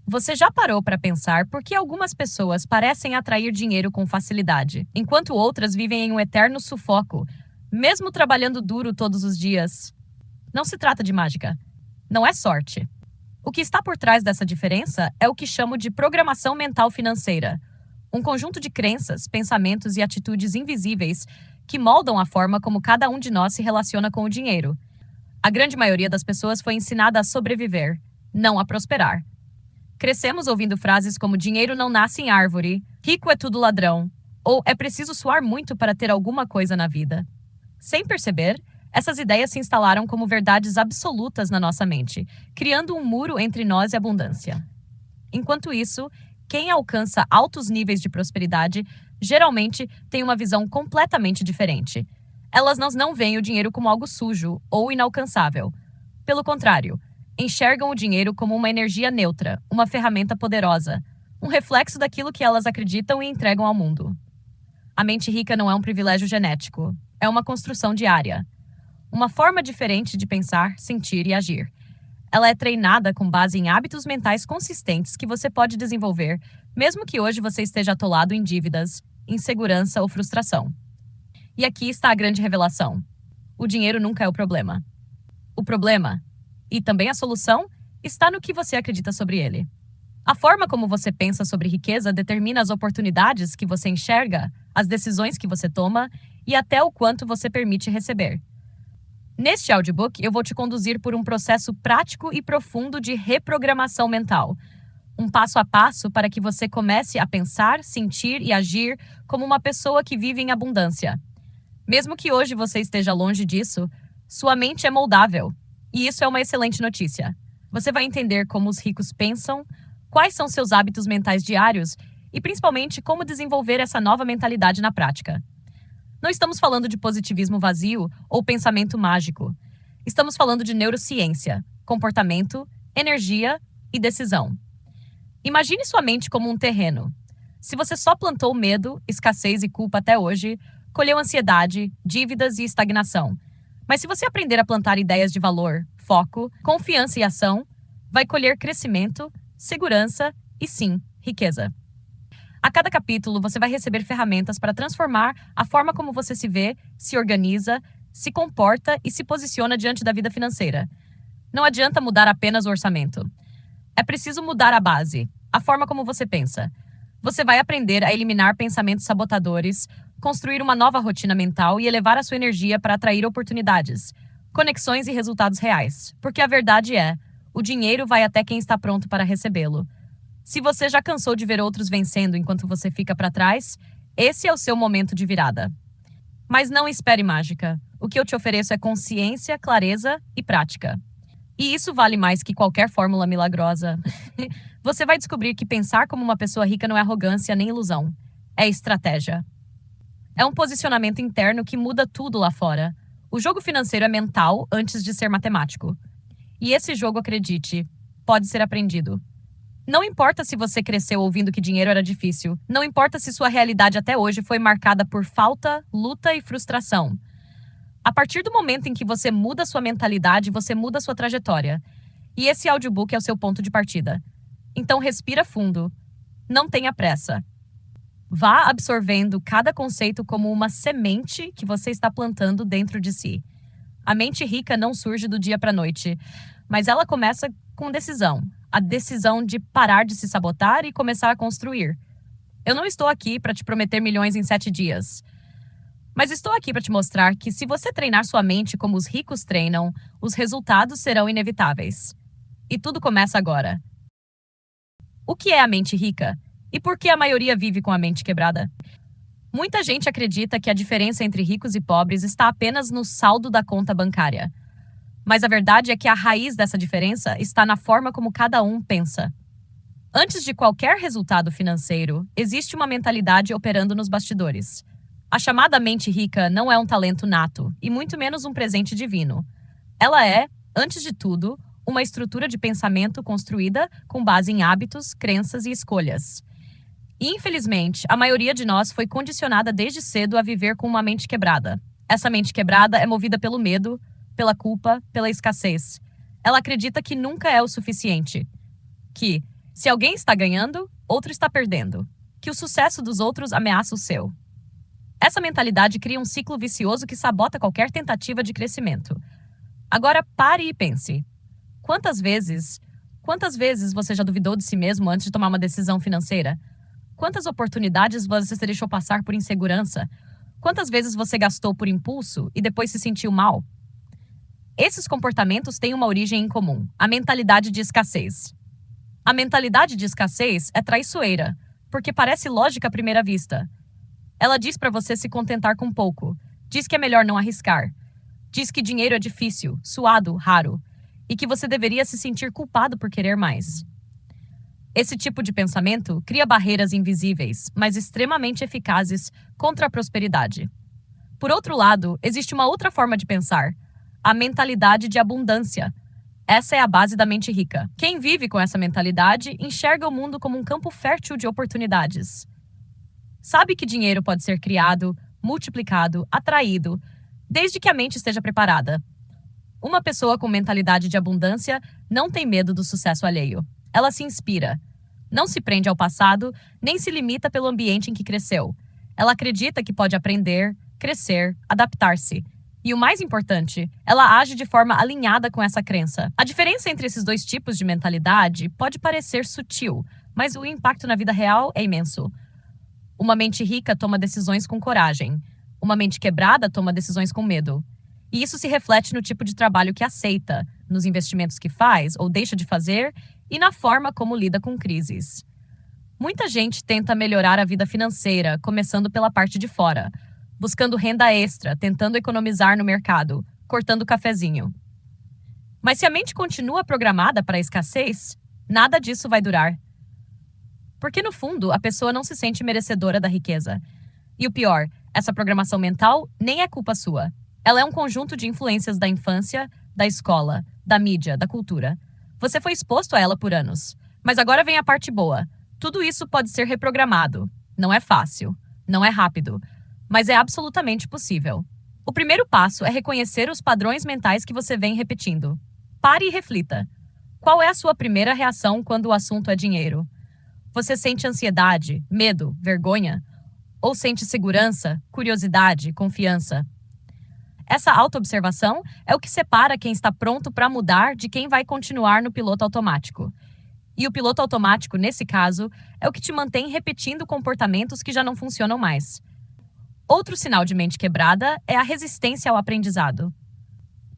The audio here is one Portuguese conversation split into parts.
Você já parou para pensar por que algumas pessoas parecem atrair dinheiro com facilidade, enquanto outras vivem em um eterno sufoco, mesmo trabalhando duro todos os dias? Não se trata de mágica. Não é sorte. O que está por trás dessa diferença é o que chamo de programação mental financeira, um conjunto de crenças, pensamentos e atitudes invisíveis que moldam a forma como cada um de nós se relaciona com o dinheiro. A grande maioria das pessoas foi ensinada a sobreviver, não a prosperar. Crescemos ouvindo frases como dinheiro não nasce em árvore, rico é tudo ladrão, ou é preciso suar muito para ter alguma coisa na vida. Sem perceber, essas ideias se instalaram como verdades absolutas na nossa mente, criando um muro entre nós e a abundância. Enquanto isso, quem alcança altos níveis de prosperidade geralmente tem uma visão completamente diferente. Elas não veem o dinheiro como algo sujo ou inalcançável. Pelo contrário, enxergam o dinheiro como uma energia neutra, uma ferramenta poderosa, um reflexo daquilo que elas acreditam e entregam ao mundo. A mente rica não é um privilégio genético, é uma construção diária. Uma forma diferente de pensar, sentir e agir. Ela é treinada com base em hábitos mentais consistentes que você pode desenvolver, mesmo que hoje você esteja atolado em dívidas, insegurança ou frustração. E aqui está a grande revelação. O dinheiro nunca é o problema. O problema, e também a solução, está no que você acredita sobre ele. A forma como você pensa sobre riqueza determina as oportunidades que você enxerga, as decisões que você toma e até o quanto você permite receber. Neste audiobook, eu vou te conduzir por um processo prático e profundo de reprogramação mental. Um passo a passo para que você comece a pensar, sentir e agir como uma pessoa que vive em abundância. Mesmo que hoje você esteja longe disso, sua mente é moldável. E isso é uma excelente notícia. Você vai entender como os ricos pensam, quais são seus hábitos mentais diários e, principalmente, como desenvolver essa nova mentalidade na prática. Não estamos falando de positivismo vazio ou pensamento mágico. Estamos falando de neurociência, comportamento, energia e decisão. Imagine sua mente como um terreno. Se você só plantou medo, escassez e culpa até hoje, colheu ansiedade, dívidas e estagnação. Mas se você aprender a plantar ideias de valor, foco, confiança e ação, vai colher crescimento, segurança e, sim, riqueza. A cada capítulo, você vai receber ferramentas para transformar a forma como você se vê, se organiza, se comporta e se posiciona diante da vida financeira. Não adianta mudar apenas o orçamento. É preciso mudar a base, a forma como você pensa. Você vai aprender a eliminar pensamentos sabotadores, construir uma nova rotina mental e elevar a sua energia para atrair oportunidades, conexões e resultados reais. Porque a verdade é, o dinheiro vai até quem está pronto para recebê-lo. Se você já cansou de ver outros vencendo enquanto você fica para trás, esse é o seu momento de virada. Mas não espere mágica. O que eu te ofereço é consciência, clareza e prática. E isso vale mais que qualquer fórmula milagrosa. Você vai descobrir que pensar como uma pessoa rica não é arrogância nem ilusão. É estratégia. É um posicionamento interno que muda tudo lá fora. O jogo financeiro é mental antes de ser matemático. E esse jogo, acredite, pode ser aprendido. Não importa se você cresceu ouvindo que dinheiro era difícil. Não importa se sua realidade até hoje foi marcada por falta, luta e frustração. A partir do momento em que você muda sua mentalidade, você muda sua trajetória. E esse audiobook é o seu ponto de partida. Então respira fundo. Não tenha pressa. Vá absorvendo cada conceito como uma semente que você está plantando dentro de si. A mente rica não surge do dia para a noite, mas ela começa com decisão. A decisão de parar de se sabotar e começar a construir. Eu não estou aqui para te prometer milhões em 7 dias. Mas estou aqui para te mostrar que se você treinar sua mente como os ricos treinam, os resultados serão inevitáveis. E tudo começa agora. O que é a mente rica? E por que a maioria vive com a mente quebrada? Muita gente acredita que a diferença entre ricos e pobres está apenas no saldo da conta bancária. Mas a verdade é que a raiz dessa diferença está na forma como cada um pensa. Antes de qualquer resultado financeiro, existe uma mentalidade operando nos bastidores. A chamada mente rica não é um talento nato, e muito menos um presente divino. Ela é, antes de tudo, uma estrutura de pensamento construída com base em hábitos, crenças e escolhas. E, infelizmente, a maioria de nós foi condicionada desde cedo a viver com uma mente quebrada. Essa mente quebrada é movida pelo medo, pela culpa, pela escassez. Ela acredita que nunca é o suficiente. Que, Se alguém está ganhando, outro está perdendo. Que o sucesso dos outros ameaça o seu. Essa mentalidade cria um ciclo vicioso que sabota qualquer tentativa de crescimento. Agora pare e pense. Quantas vezes você já duvidou de si mesmo antes de tomar uma decisão financeira? Quantas oportunidades você se deixou passar por insegurança? Quantas vezes você gastou por impulso e depois se sentiu mal? Esses comportamentos têm uma origem em comum: a mentalidade de escassez. A mentalidade de escassez é traiçoeira, porque parece lógica à primeira vista. Ela diz para você se contentar com pouco, diz que é melhor não arriscar, diz que dinheiro é difícil, suado, raro, e que você deveria se sentir culpado por querer mais. Esse tipo de pensamento cria barreiras invisíveis, mas extremamente eficazes contra a prosperidade. Por outro lado, existe uma outra forma de pensar: a mentalidade de abundância. Essa é a base da mente rica. Quem vive com essa mentalidade enxerga o mundo como um campo fértil de oportunidades. Sabe que dinheiro pode ser criado, multiplicado, atraído, desde que a mente esteja preparada. Uma pessoa com mentalidade de abundância não tem medo do sucesso alheio. Ela se inspira. Não se prende ao passado, nem se limita pelo ambiente em que cresceu. Ela acredita que pode aprender, crescer, adaptar-se. E o mais importante, ela age de forma alinhada com essa crença. A diferença entre esses dois tipos de mentalidade pode parecer sutil, mas o impacto na vida real é imenso. Uma mente rica toma decisões com coragem. Uma mente quebrada toma decisões com medo. E isso se reflete no tipo de trabalho que aceita, nos investimentos que faz ou deixa de fazer e na forma como lida com crises. Muita gente tenta melhorar a vida financeira, começando pela parte de fora, buscando renda extra, tentando economizar no mercado, cortando o cafezinho. Mas se a mente continua programada para a escassez, nada disso vai durar. Porque, no fundo, a pessoa não se sente merecedora da riqueza. E o pior, essa programação mental nem é culpa sua. Ela é um conjunto de influências da infância, da escola, da mídia, da cultura. Você foi exposto a ela por anos. Mas agora vem a parte boa. Tudo isso pode ser reprogramado. Não é fácil, não é rápido, mas é absolutamente possível. O primeiro passo é reconhecer os padrões mentais que você vem repetindo. Pare e reflita. Qual é a sua primeira reação quando o assunto é dinheiro? Você sente ansiedade, medo, vergonha? Ou sente segurança, curiosidade, confiança? Essa autoobservação é o que separa quem está pronto para mudar de quem vai continuar no piloto automático. E o piloto automático, nesse caso, é o que te mantém repetindo comportamentos que já não funcionam mais. Outro sinal de mente quebrada é a resistência ao aprendizado.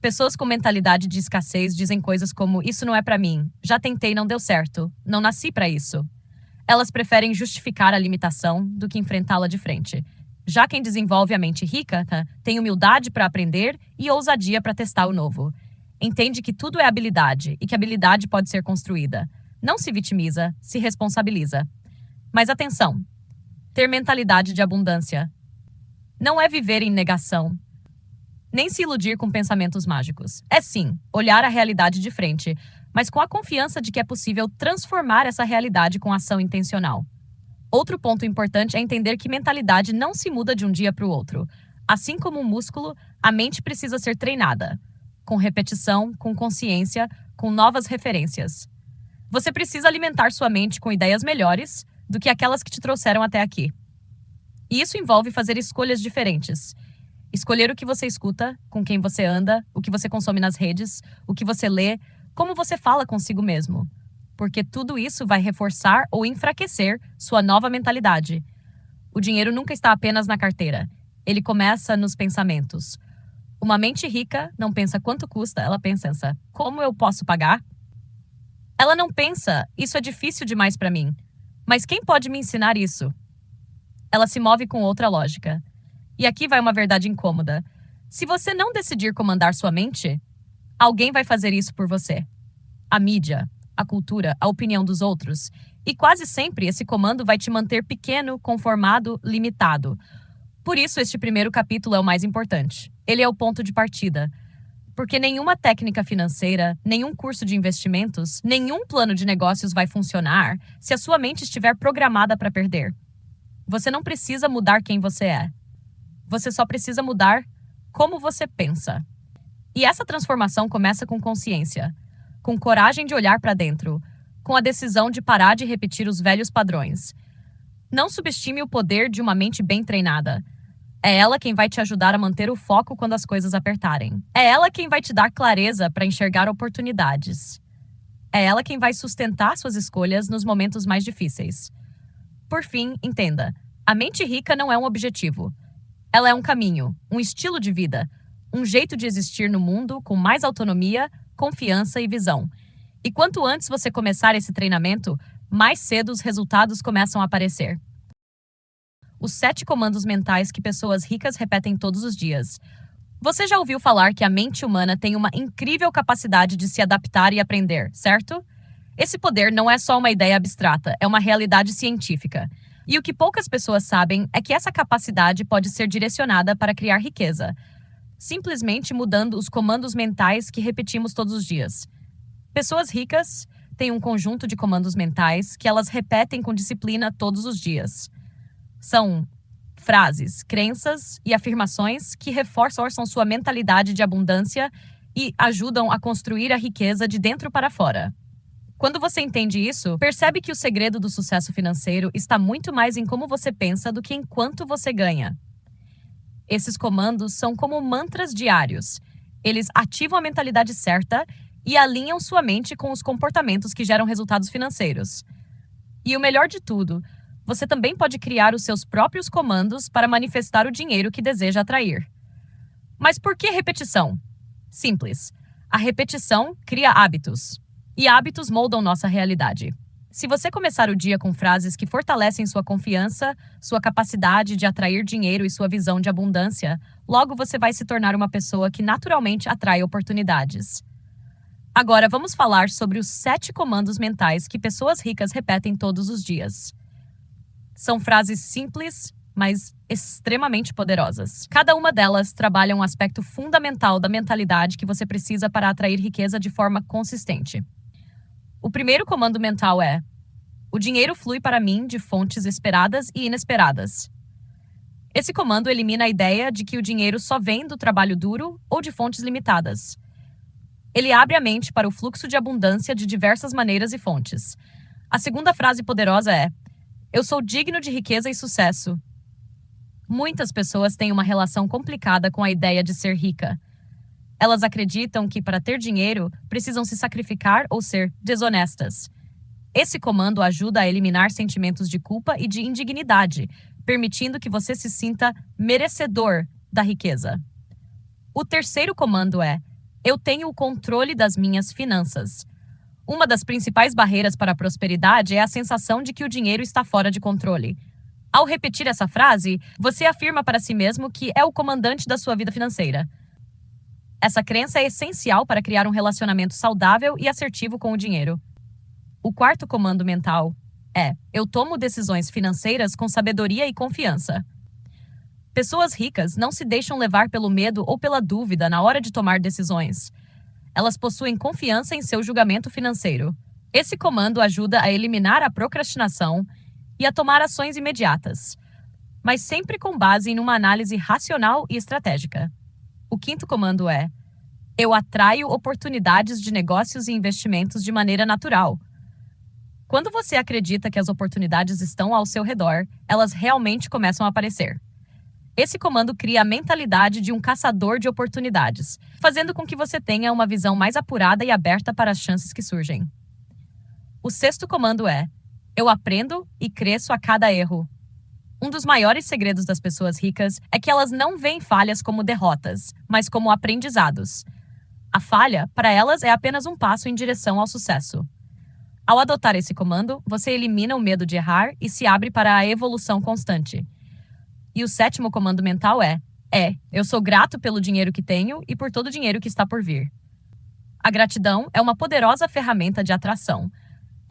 Pessoas com mentalidade de escassez dizem coisas como: isso não é para mim, já tentei e não deu certo, não nasci para isso. Elas preferem justificar a limitação do que enfrentá-la de frente. Já quem desenvolve a mente rica, tem humildade para aprender e ousadia para testar o novo. Entende que tudo é habilidade e que a habilidade pode ser construída. Não se vitimiza, se responsabiliza. Mas atenção, ter mentalidade de abundância não é viver em negação, nem se iludir com pensamentos mágicos. É sim, olhar a realidade de frente, mas com a confiança de que é possível transformar essa realidade com ação intencional. Outro ponto importante é entender que mentalidade não se muda de um dia para o outro. Assim como um músculo, a mente precisa ser treinada, com repetição, com consciência, com novas referências. Você precisa alimentar sua mente com ideias melhores do que aquelas que te trouxeram até aqui. E isso envolve fazer escolhas diferentes. Escolher o que você escuta, com quem você anda, o que você consome nas redes, o que você lê, como você fala consigo mesmo. Porque tudo isso vai reforçar ou enfraquecer sua nova mentalidade. O dinheiro nunca está apenas na carteira. Ele começa nos pensamentos. Uma mente rica não pensa quanto custa, ela pensa, como eu posso pagar? Ela não pensa, isso é difícil demais para mim. Mas quem pode me ensinar isso? Ela se move com outra lógica. E aqui vai uma verdade incômoda. Se você não decidir comandar sua mente, alguém vai fazer isso por você. A mídia, a cultura, a opinião dos outros. E quase sempre esse comando vai te manter pequeno, conformado, limitado. Por isso, este primeiro capítulo é o mais importante. Ele é o ponto de partida. Porque nenhuma técnica financeira, nenhum curso de investimentos, nenhum plano de negócios vai funcionar se a sua mente estiver programada para perder. Você não precisa mudar quem você é. Você só precisa mudar como você pensa. E essa transformação começa com consciência, com coragem de olhar para dentro, com a decisão de parar de repetir os velhos padrões. Não subestime o poder de uma mente bem treinada. É ela quem vai te ajudar a manter o foco quando as coisas apertarem. É ela quem vai te dar clareza para enxergar oportunidades. É ela quem vai sustentar suas escolhas nos momentos mais difíceis. Por fim, entenda: a mente rica não é um objetivo. Ela é um caminho, um estilo de vida, um jeito de existir no mundo com mais autonomia, confiança e visão. E quanto antes você começar esse treinamento, mais cedo os resultados começam a aparecer. Os 7 comandos mentais que pessoas ricas repetem todos os dias. Você já ouviu falar que a mente humana tem uma incrível capacidade de se adaptar e aprender, certo? Esse poder não é só uma ideia abstrata, é uma realidade científica. E o que poucas pessoas sabem é que essa capacidade pode ser direcionada para criar riqueza, simplesmente mudando os comandos mentais que repetimos todos os dias. Pessoas ricas têm um conjunto de comandos mentais que elas repetem com disciplina todos os dias. São frases, crenças e afirmações que reforçam sua mentalidade de abundância e ajudam a construir a riqueza de dentro para fora. Quando você entende isso, percebe que o segredo do sucesso financeiro está muito mais em como você pensa do que em quanto você ganha. Esses comandos são como mantras diários. Eles ativam a mentalidade certa e alinham sua mente com os comportamentos que geram resultados financeiros. E o melhor de tudo, você também pode criar os seus próprios comandos para manifestar o dinheiro que deseja atrair. Mas por que repetição? Simples. A repetição cria hábitos. E hábitos moldam nossa realidade. Se você começar o dia com frases que fortalecem sua confiança, sua capacidade de atrair dinheiro e sua visão de abundância, logo você vai se tornar uma pessoa que naturalmente atrai oportunidades. Agora vamos falar sobre os 7 comandos mentais que pessoas ricas repetem todos os dias. São frases simples, mas extremamente poderosas. Cada uma delas trabalha um aspecto fundamental da mentalidade que você precisa para atrair riqueza de forma consistente. O primeiro comando mental é: o dinheiro flui para mim de fontes esperadas e inesperadas. Esse comando elimina a ideia de que o dinheiro só vem do trabalho duro ou de fontes limitadas. Ele abre a mente para o fluxo de abundância de diversas maneiras e fontes. A segunda frase poderosa é: eu sou digno de riqueza e sucesso. Muitas pessoas têm uma relação complicada com a ideia de ser rica. Elas acreditam que, para ter dinheiro, precisam se sacrificar ou ser desonestas. Esse comando ajuda a eliminar sentimentos de culpa e de indignidade, permitindo que você se sinta merecedor da riqueza. O terceiro comando é: eu tenho o controle das minhas finanças. Uma das principais barreiras para a prosperidade é a sensação de que o dinheiro está fora de controle. Ao repetir essa frase, você afirma para si mesmo que é o comandante da sua vida financeira. Essa crença é essencial para criar um relacionamento saudável e assertivo com o dinheiro. O quarto comando mental é: eu tomo decisões financeiras com sabedoria e confiança. Pessoas ricas não se deixam levar pelo medo ou pela dúvida na hora de tomar decisões. Elas possuem confiança em seu julgamento financeiro. Esse comando ajuda a eliminar a procrastinação e a tomar ações imediatas, mas sempre com base em uma análise racional e estratégica. O quinto comando é: eu atraio oportunidades de negócios e investimentos de maneira natural. Quando você acredita que as oportunidades estão ao seu redor, elas realmente começam a aparecer. Esse comando cria a mentalidade de um caçador de oportunidades, fazendo com que você tenha uma visão mais apurada e aberta para as chances que surgem. O sexto comando é: eu aprendo e cresço a cada erro. Um dos maiores segredos das pessoas ricas é que elas não veem falhas como derrotas, mas como aprendizados. A falha, para elas, é apenas um passo em direção ao sucesso. Ao adotar esse comando, você elimina o medo de errar e se abre para a evolução constante. E o sétimo comando mental é: eu sou grato pelo dinheiro que tenho e por todo o dinheiro que está por vir. A gratidão é uma poderosa ferramenta de atração.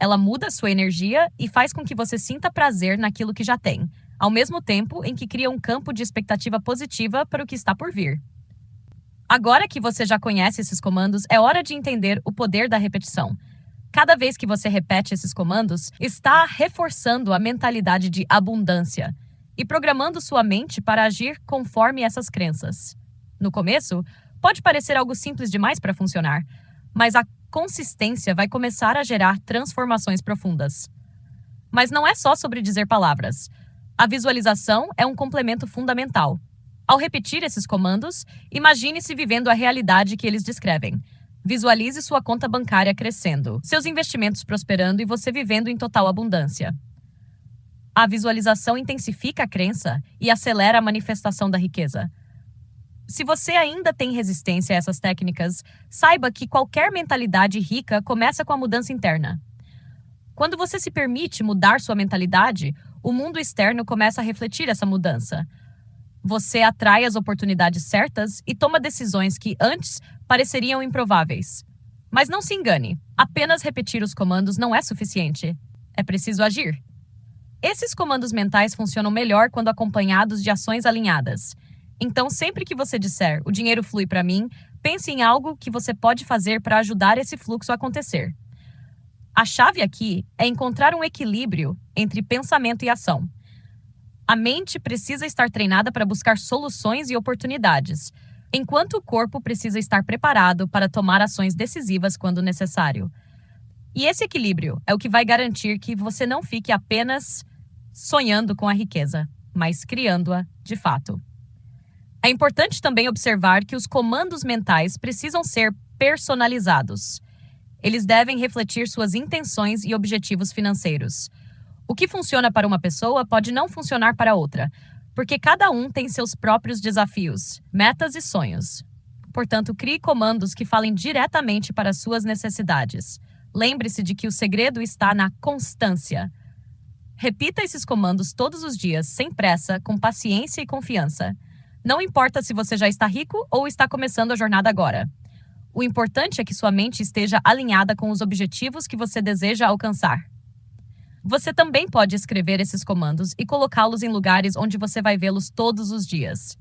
Ela muda sua energia e faz com que você sinta prazer naquilo que já tem, ao mesmo tempo em que cria um campo de expectativa positiva para o que está por vir. Agora que você já conhece esses comandos, é hora de entender o poder da repetição. Cada vez que você repete esses comandos, está reforçando a mentalidade de abundância e programando sua mente para agir conforme essas crenças. No começo, pode parecer algo simples demais para funcionar, mas a consistência vai começar a gerar transformações profundas. Mas não é só sobre dizer palavras. A visualização é um complemento fundamental. Ao repetir esses comandos, imagine-se vivendo a realidade que eles descrevem. Visualize sua conta bancária crescendo, seus investimentos prosperando e você vivendo em total abundância. A visualização intensifica a crença e acelera a manifestação da riqueza. Se você ainda tem resistência a essas técnicas, saiba que qualquer mentalidade rica começa com a mudança interna. Quando você se permite mudar sua mentalidade, o mundo externo começa a refletir essa mudança. Você atrai as oportunidades certas e toma decisões que antes pareceriam improváveis. Mas não se engane, apenas repetir os comandos não é suficiente. É preciso agir. Esses comandos mentais funcionam melhor quando acompanhados de ações alinhadas. Então, sempre que você disser "o dinheiro flui para mim", pense em algo que você pode fazer para ajudar esse fluxo a acontecer. A chave aqui é encontrar um equilíbrio entre pensamento e ação. A mente precisa estar treinada para buscar soluções e oportunidades, enquanto o corpo precisa estar preparado para tomar ações decisivas quando necessário. E esse equilíbrio é o que vai garantir que você não fique apenas sonhando com a riqueza, mas criando-a de fato. É importante também observar que os comandos mentais precisam ser personalizados. Eles devem refletir suas intenções e objetivos financeiros. O que funciona para uma pessoa pode não funcionar para outra, porque cada um tem seus próprios desafios, metas e sonhos. Portanto, crie comandos que falem diretamente para suas necessidades. Lembre-se de que o segredo está na constância. Repita esses comandos todos os dias, sem pressa, com paciência e confiança. Não importa se você já está rico ou está começando a jornada agora. O importante é que sua mente esteja alinhada com os objetivos que você deseja alcançar. Você também pode escrever esses comandos e colocá-los em lugares onde você vai vê-los todos os dias.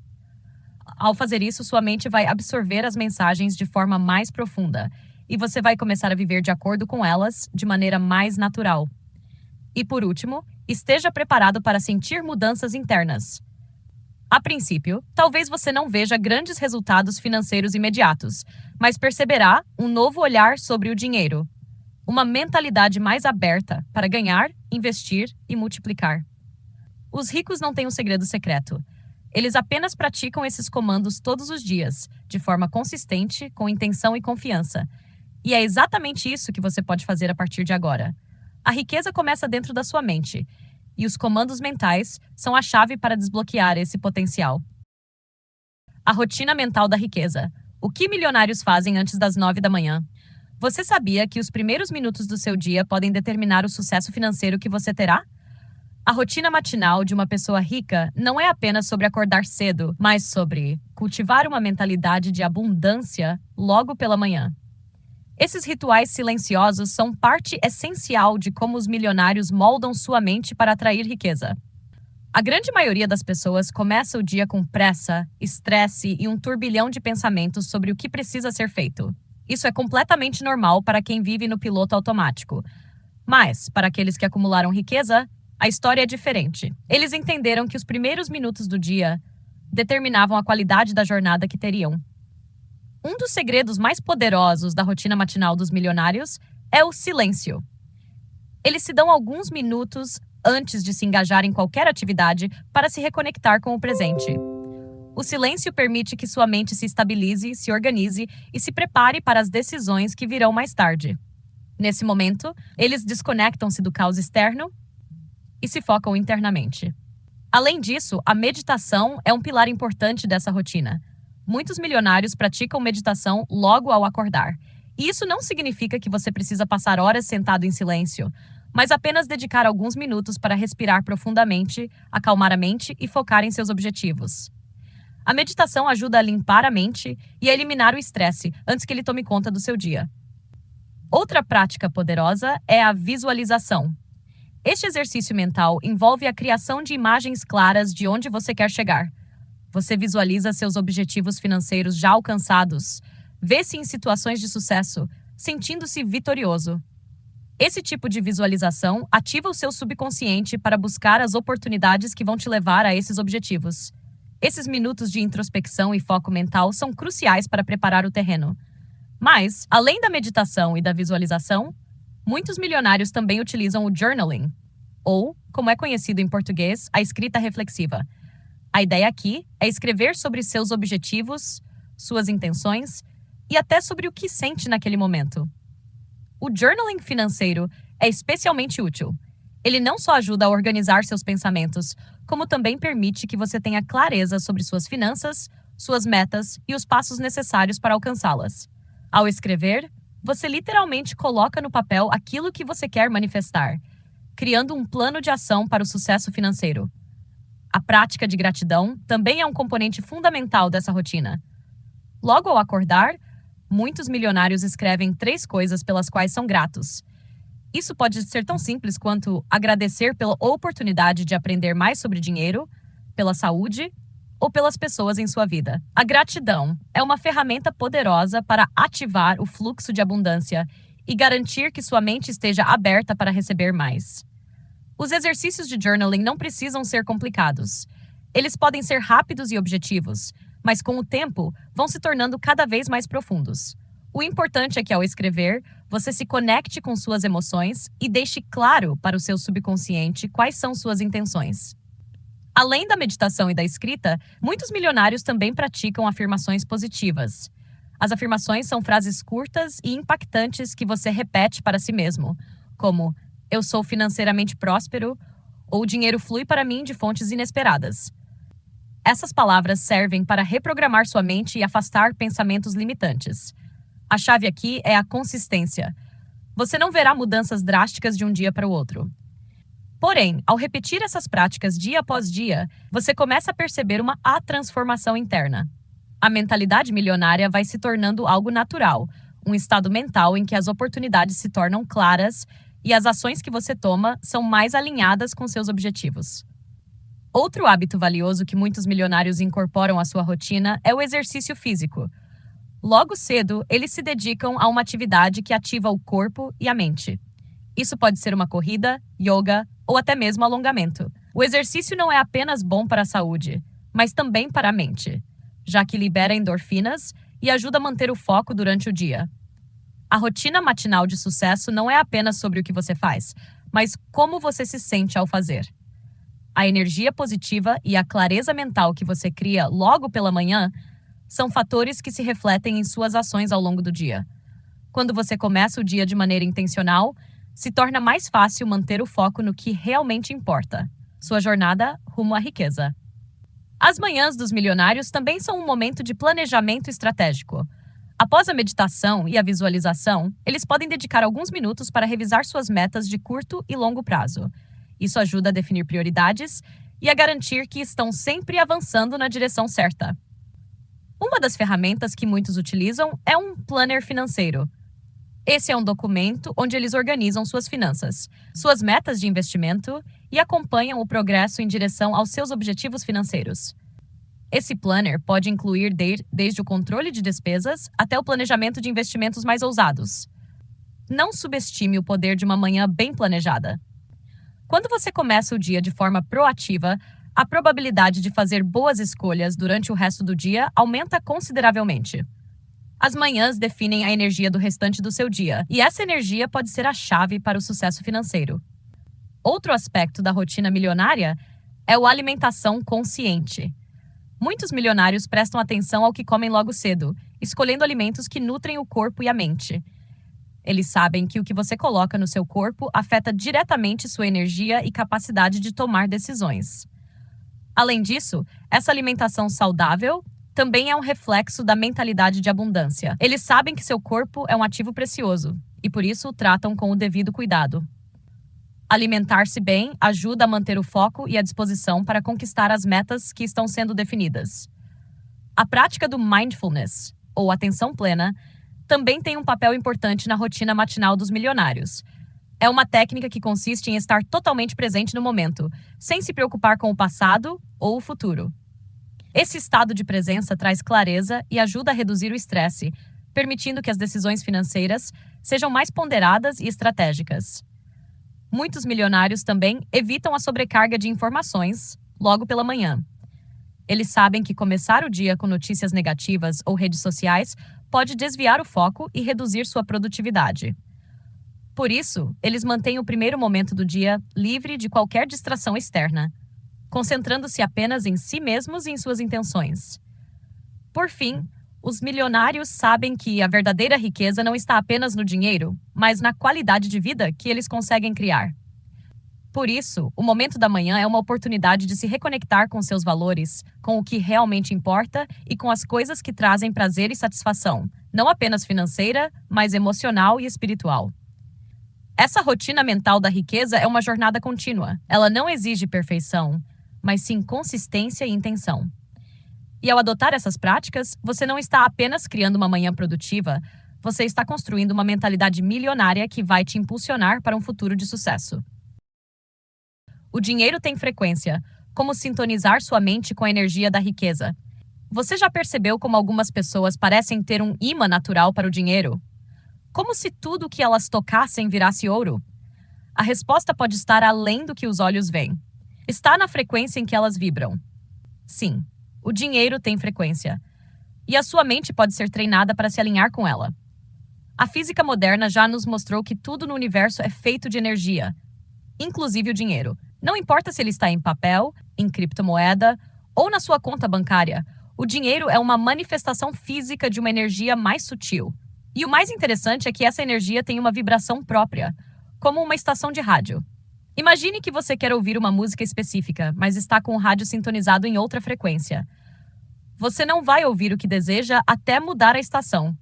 Ao fazer isso, sua mente vai absorver as mensagens de forma mais profunda e você vai começar a viver de acordo com elas de maneira mais natural. E por último, esteja preparado para sentir mudanças internas. A princípio, talvez você não veja grandes resultados financeiros imediatos, mas perceberá um novo olhar sobre o dinheiro. Uma mentalidade mais aberta para ganhar, investir e multiplicar. Os ricos não têm um segredo secreto. Eles apenas praticam esses comandos todos os dias, de forma consistente, com intenção e confiança. E é exatamente isso que você pode fazer a partir de agora. A riqueza começa dentro da sua mente, e os comandos mentais são a chave para desbloquear esse potencial. A rotina mental da riqueza. O que milionários fazem antes das 9 da manhã? Você sabia que os primeiros minutos do seu dia podem determinar o sucesso financeiro que você terá? A rotina matinal de uma pessoa rica não é apenas sobre acordar cedo, mas sobre cultivar uma mentalidade de abundância logo pela manhã. Esses rituais silenciosos são parte essencial de como os milionários moldam sua mente para atrair riqueza. A grande maioria das pessoas começa o dia com pressa, estresse e um turbilhão de pensamentos sobre o que precisa ser feito. Isso é completamente normal para quem vive no piloto automático. Mas, para aqueles que acumularam riqueza, a história é diferente. Eles entenderam que os primeiros minutos do dia determinavam a qualidade da jornada que teriam. Um dos segredos mais poderosos da rotina matinal dos milionários é o silêncio. Eles se dão alguns minutos antes de se engajar em qualquer atividade para se reconectar com o presente. O silêncio permite que sua mente se estabilize, se organize e se prepare para as decisões que virão mais tarde. Nesse momento, eles desconectam-se do caos externo e se focam internamente. Além disso, a meditação é um pilar importante dessa rotina. Muitos milionários praticam meditação logo ao acordar. E isso não significa que você precisa passar horas sentado em silêncio, mas apenas dedicar alguns minutos para respirar profundamente, acalmar a mente e focar em seus objetivos. A meditação ajuda a limpar a mente e a eliminar o estresse antes que ele tome conta do seu dia. Outra prática poderosa é a visualização. Este exercício mental envolve a criação de imagens claras de onde você quer chegar. Você visualiza seus objetivos financeiros já alcançados, vê-se em situações de sucesso, sentindo-se vitorioso. Esse tipo de visualização ativa o seu subconsciente para buscar as oportunidades que vão te levar a esses objetivos. Esses minutos de introspecção e foco mental são cruciais para preparar o terreno. Mas, além da meditação e da visualização, muitos milionários também utilizam o journaling, ou, como é conhecido em português, a escrita reflexiva. A ideia aqui é escrever sobre seus objetivos, suas intenções e até sobre o que sente naquele momento. O journaling financeiro é especialmente útil. Ele não só ajuda a organizar seus pensamentos, como também permite que você tenha clareza sobre suas finanças, suas metas e os passos necessários para alcançá-las. Ao escrever, você literalmente coloca no papel aquilo que você quer manifestar, criando um plano de ação para o sucesso financeiro. A prática de gratidão também é um componente fundamental dessa rotina. Logo ao acordar, muitos milionários escrevem 3 coisas pelas quais são gratos. Isso pode ser tão simples quanto agradecer pela oportunidade de aprender mais sobre dinheiro, pela saúde ou pelas pessoas em sua vida. A gratidão é uma ferramenta poderosa para ativar o fluxo de abundância e garantir que sua mente esteja aberta para receber mais. Os exercícios de journaling não precisam ser complicados. Eles podem ser rápidos e objetivos, mas com o tempo vão se tornando cada vez mais profundos. O importante é que, ao escrever, você se conecte com suas emoções e deixe claro para o seu subconsciente quais são suas intenções. Além da meditação e da escrita, muitos milionários também praticam afirmações positivas. As afirmações são frases curtas e impactantes que você repete para si mesmo, como "eu sou financeiramente próspero" ou "o dinheiro flui para mim de fontes inesperadas". Essas palavras servem para reprogramar sua mente e afastar pensamentos limitantes. A chave aqui é a consistência. Você não verá mudanças drásticas de um dia para o outro. Porém, ao repetir essas práticas dia após dia, você começa a perceber uma transformação interna. A mentalidade milionária vai se tornando algo natural, um estado mental em que as oportunidades se tornam claras e as ações que você toma são mais alinhadas com seus objetivos. Outro hábito valioso que muitos milionários incorporam à sua rotina é o exercício físico. Logo cedo, eles se dedicam a uma atividade que ativa o corpo e a mente. Isso pode ser uma corrida, yoga ou até mesmo alongamento. O exercício não é apenas bom para a saúde, mas também para a mente, já que libera endorfinas e ajuda a manter o foco durante o dia. A rotina matinal de sucesso não é apenas sobre o que você faz, mas como você se sente ao fazer. A energia positiva e a clareza mental que você cria logo pela manhã são fatores que se refletem em suas ações ao longo do dia. Quando você começa o dia de maneira intencional, se torna mais fácil manter o foco no que realmente importa, sua jornada rumo à riqueza. As manhãs dos milionários também são um momento de planejamento estratégico. Após a meditação e a visualização, eles podem dedicar alguns minutos para revisar suas metas de curto e longo prazo. Isso ajuda a definir prioridades e a garantir que estão sempre avançando na direção certa. Uma das ferramentas que muitos utilizam é um planner financeiro. Esse é um documento onde eles organizam suas finanças, suas metas de investimento e acompanham o progresso em direção aos seus objetivos financeiros. Esse planner pode incluir desde o controle de despesas até o planejamento de investimentos mais ousados. Não subestime o poder de uma manhã bem planejada. Quando você começa o dia de forma proativa, a probabilidade de fazer boas escolhas durante o resto do dia aumenta consideravelmente. As manhãs definem a energia do restante do seu dia, e essa energia pode ser a chave para o sucesso financeiro. Outro aspecto da rotina milionária é a alimentação consciente. Muitos milionários prestam atenção ao que comem logo cedo, escolhendo alimentos que nutrem o corpo e a mente. Eles sabem que o que você coloca no seu corpo afeta diretamente sua energia e capacidade de tomar decisões. Além disso, essa alimentação saudável também é um reflexo da mentalidade de abundância. Eles sabem que seu corpo é um ativo precioso e por isso o tratam com o devido cuidado. Alimentar-se bem ajuda a manter o foco e a disposição para conquistar as metas que estão sendo definidas. A prática do mindfulness, ou atenção plena, também tem um papel importante na rotina matinal dos milionários. É uma técnica que consiste em estar totalmente presente no momento, sem se preocupar com o passado ou o futuro. Esse estado de presença traz clareza e ajuda a reduzir o estresse, permitindo que as decisões financeiras sejam mais ponderadas e estratégicas. Muitos milionários também evitam a sobrecarga de informações logo pela manhã. Eles sabem que começar o dia com notícias negativas ou redes sociais pode desviar o foco e reduzir sua produtividade. Por isso, eles mantêm o primeiro momento do dia livre de qualquer distração externa, concentrando-se apenas em si mesmos e em suas intenções. Por fim, os milionários sabem que a verdadeira riqueza não está apenas no dinheiro, mas na qualidade de vida que eles conseguem criar. Por isso, o momento da manhã é uma oportunidade de se reconectar com seus valores, com o que realmente importa e com as coisas que trazem prazer e satisfação, não apenas financeira, mas emocional e espiritual. Essa rotina mental da riqueza é uma jornada contínua. Ela não exige perfeição, mas sim consistência e intenção. E ao adotar essas práticas, você não está apenas criando uma manhã produtiva, você está construindo uma mentalidade milionária que vai te impulsionar para um futuro de sucesso. O dinheiro tem frequência. Como sintonizar sua mente com a energia da riqueza? Você já percebeu como algumas pessoas parecem ter um imã natural para o dinheiro? Como se tudo o que elas tocassem virasse ouro? A resposta pode estar além do que os olhos veem. Está na frequência em que elas vibram. Sim, o dinheiro tem frequência. E a sua mente pode ser treinada para se alinhar com ela. A física moderna já nos mostrou que tudo no universo é feito de energia, inclusive o dinheiro. Não importa se ele está em papel, em criptomoeda ou na sua conta bancária, o dinheiro é uma manifestação física de uma energia mais sutil. E o mais interessante é que essa energia tem uma vibração própria, como uma estação de rádio. Imagine que você quer ouvir uma música específica, mas está com o rádio sintonizado em outra frequência. Você não vai ouvir o que deseja até mudar a estação.